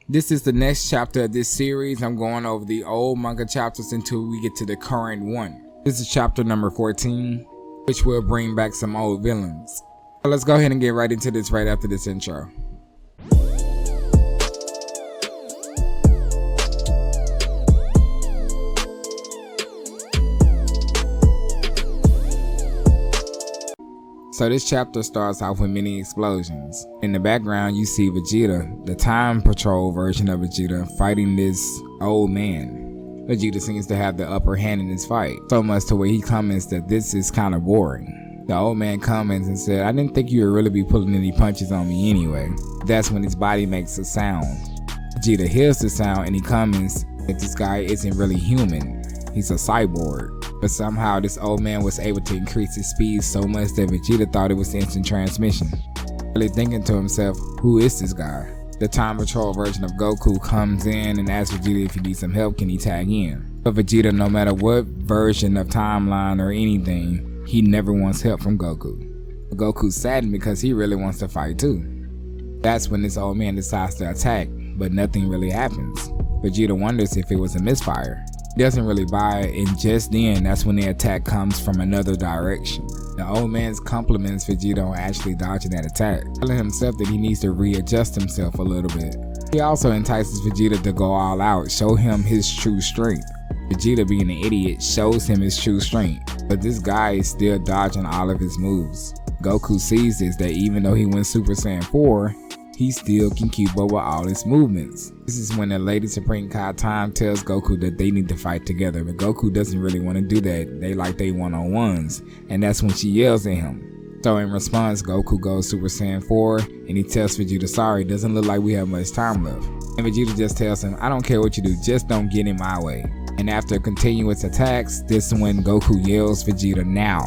This is the next chapter of this series. I'm going over the old manga chapters until we get to the current one. This is chapter number 14, which will bring back some old villains. So let's go ahead and get right into this right after this intro. So this chapter starts off with many explosions. In the background you see Vegeta, the Time Patrol version of Vegeta, fighting this old man. Vegeta seems to have the upper hand in this fight, so much to where he comments that this is kind of boring. The old man comments and said, "I didn't think you would really be pulling any punches on me anyway." That's when his body makes a sound. Vegeta hears the sound and he comments that this guy isn't really human, he's a cyborg. But somehow this old man was able to increase his speed so much that Vegeta thought it was instant transmission. Really thinking to himself, who is this guy? The Time Patrol version of Goku comes in and asks Vegeta if he needs some help, can he tag in? But Vegeta, no matter what version of timeline or anything, he never wants help from Goku. Goku's saddened because he really wants to fight too. That's when this old man decides to attack, but nothing really happens. Vegeta wonders if it was a misfire. Doesn't really buy it, and just then that's when the attack comes from another direction. The old man's compliments Vegeta on actually dodging that attack, telling himself that he needs to readjust himself a little bit. He also entices Vegeta to go all out, show him his true strength. Vegeta, being an idiot, shows him his true strength, but this guy is still dodging all of his moves. Goku sees this, that even though he went Super Saiyan 4, he still can keep up with all his movements. This is when the Lady Supreme Kai Time tells Goku that they need to fight together, but Goku doesn't really want to do that. They like they one-on-ones, and that's when she yells at him. So in response, Goku goes Super Saiyan 4, and he tells Vegeta, sorry, doesn't look like we have much time left. And Vegeta just tells him, I don't care what you do, just don't get in my way. And after continuous attacks, this is when Goku yells Vegeta now,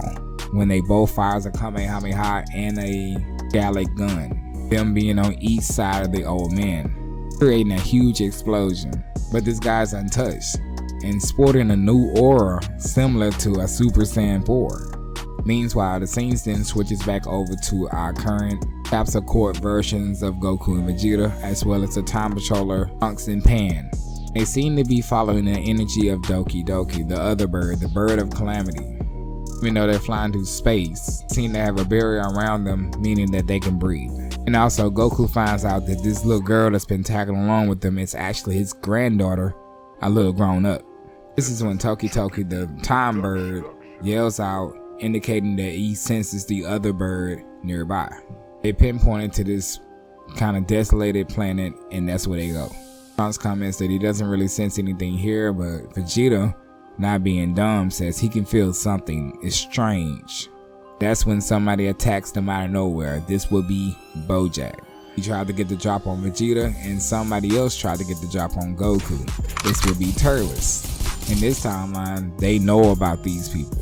when they both fires a Kamehameha and a Gallic gun, them being on each side of the old man, creating a huge explosion. But this guy's untouched and sporting a new aura similar to a Super Saiyan 4. Meanwhile, the scene then switches back over to our current capsule court versions of Goku and Vegeta, as well as the Time Patroller Trunks and Pan. They seem to be following the energy of Doki Doki, the other bird, the bird of calamity. Even though they're flying through space, seem to have a barrier around them, meaning that they can breathe. And also, Goku finds out that this little girl that's been tagging along with them is actually his granddaughter, a little grown up. This is when Toki Toki, the time bird, yells out, indicating that he senses the other bird nearby. They pinpointed to this kind of desolated planet, and that's where they go. Trunks comments that he doesn't really sense anything here, but Vegeta, not being dumb, says he can feel something. It's strange. That's when somebody attacks them out of nowhere. This will be Bojack. He tried to get the drop on Vegeta, and somebody else tried to get the drop on Goku. This will be Turles. In this timeline, they know about these people.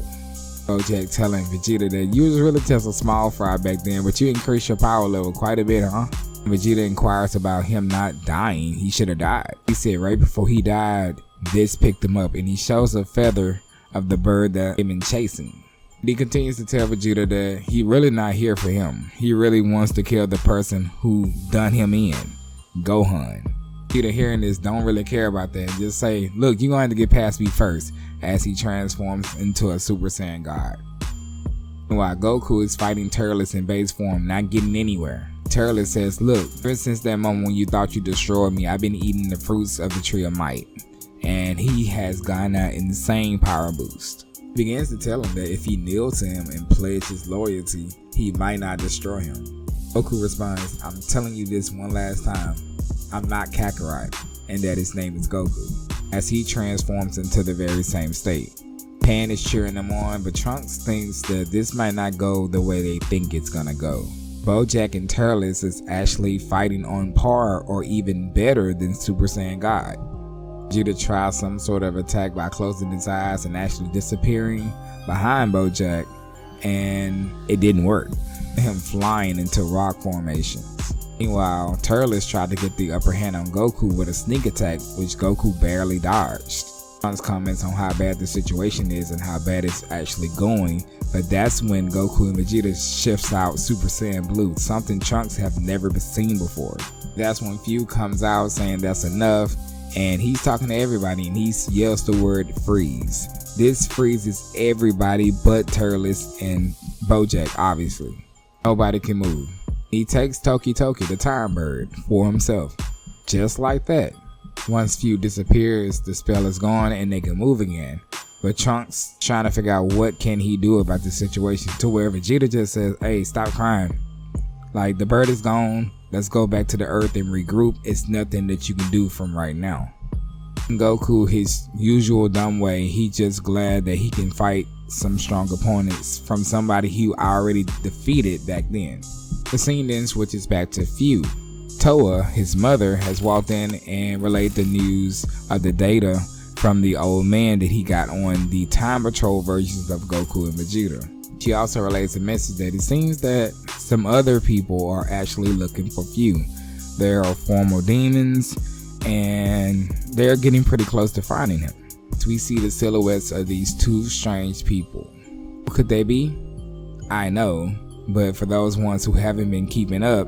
Bojack telling Vegeta that you was really just a small fry back then, but you increased your power level quite a bit, huh? And Vegeta inquires about him not dying. He should have died. He said right before he died, this picked him up, and he shows a feather of the bird that they've been chasing. He continues to tell Vegeta that he really not here for him. He really wants to kill the person who done him in, Gohan. Vegeta, hearing this, don't really care about that. Just say, look, you're going to have to get past me first, as he transforms into a Super Saiyan God. While Goku is fighting Turles in base form, not getting anywhere. Turles says, look, ever since that moment when you thought you destroyed me, I've been eating the fruits of the Tree of Might. And he has gotten an insane power boost. He begins to tell him that if he kneels to him and pledges his loyalty, he might not destroy him. Goku responds, I'm telling you this one last time, I'm not Kakarot, and that his name is Goku, as he transforms into the very same state. Pan is cheering him on, but Trunks thinks that this might not go the way they think it's gonna go. Bojack and Turles is actually fighting on par or even better than Super Saiyan God. Vegeta tries some sort of attack by closing his eyes and actually disappearing behind Bojack, and it didn't work. Him flying into rock formations. Meanwhile, Turles tried to get the upper hand on Goku with a sneak attack, which Goku barely dodged. Trunks comments on how bad the situation is and how bad it's actually going, but that's when Goku and Vegeta shifts out Super Saiyan Blue, something Trunks have never seen before. That's when Fu comes out saying that's enough, and he's talking to everybody and he yells the word freeze. This freezes everybody but Turles and Bojack, obviously. Nobody can move. He takes Toki Toki, the time bird, for himself. Just like that. Once Fu disappears, the spell is gone and they can move again. But Trunks trying to figure out what can he do about the situation, to where Vegeta just says, hey, stop crying. Like, the bird is gone. Let's go back to the earth and regroup. It's nothing that you can do from right now. Goku, his usual dumb way, he just glad that he can fight some strong opponents from somebody he already defeated back then. The scene then switches back to Fu. Toa, his mother, has walked in and relayed the news of the data from the old man that he got on the Time Patrol versions of Goku and Vegeta. She also relays a message that it seems that some other people are actually looking for Fu. There are former demons and they're getting pretty close to finding him. We see the silhouettes of these two strange people. Who could they be? I know, but for those ones who haven't been keeping up,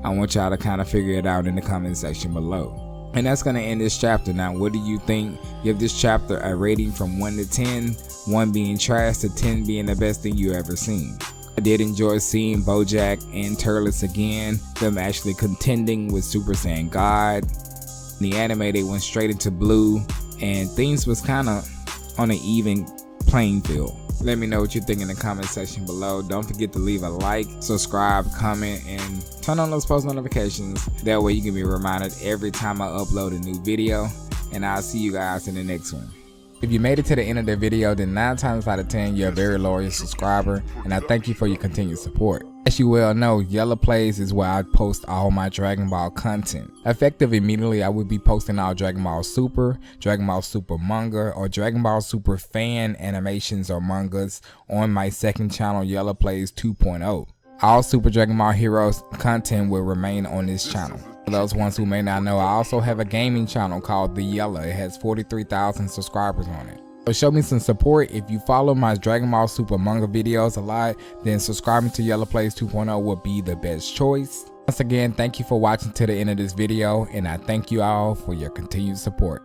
I want y'all to kind of figure it out in the comment section below. And that's going to end this chapter. Now, what do you think? Give this chapter a rating from 1 to 10, 1 being trash to 10 being the best thing you ever seen. I did enjoy seeing Bojack and Turles again, them actually contending with Super Saiyan God. In the anime, they went straight into blue and things was kind of on an even playing field. Let me know what you think in the comment section below. Don't forget to leave a like, subscribe, comment, and turn on those post notifications. That way you can be reminded every time I upload a new video. And I'll see you guys in the next one. If you made it to the end of the video, then 9 times out of 10 you're a very loyal subscriber, and I thank you for your continued support. As you well know, YeLLa Plays is where I post all my Dragon Ball content. Effective immediately, I will be posting all Dragon Ball Super manga, or Dragon Ball Super fan animations or mangas on my second channel, YeLLa Plays 2.0. All Super Dragon Ball Heroes content will remain on this channel. For those ones who may not know, I also have a gaming channel called the YeLLa. It has 43,000 subscribers on it. So show me some support. If you follow my Dragon Ball Super manga videos a lot, then subscribing to YeLLa Plays 2.0 will be the best choice. Once again, thank you for watching to the end of this video, and I thank you all for your continued support.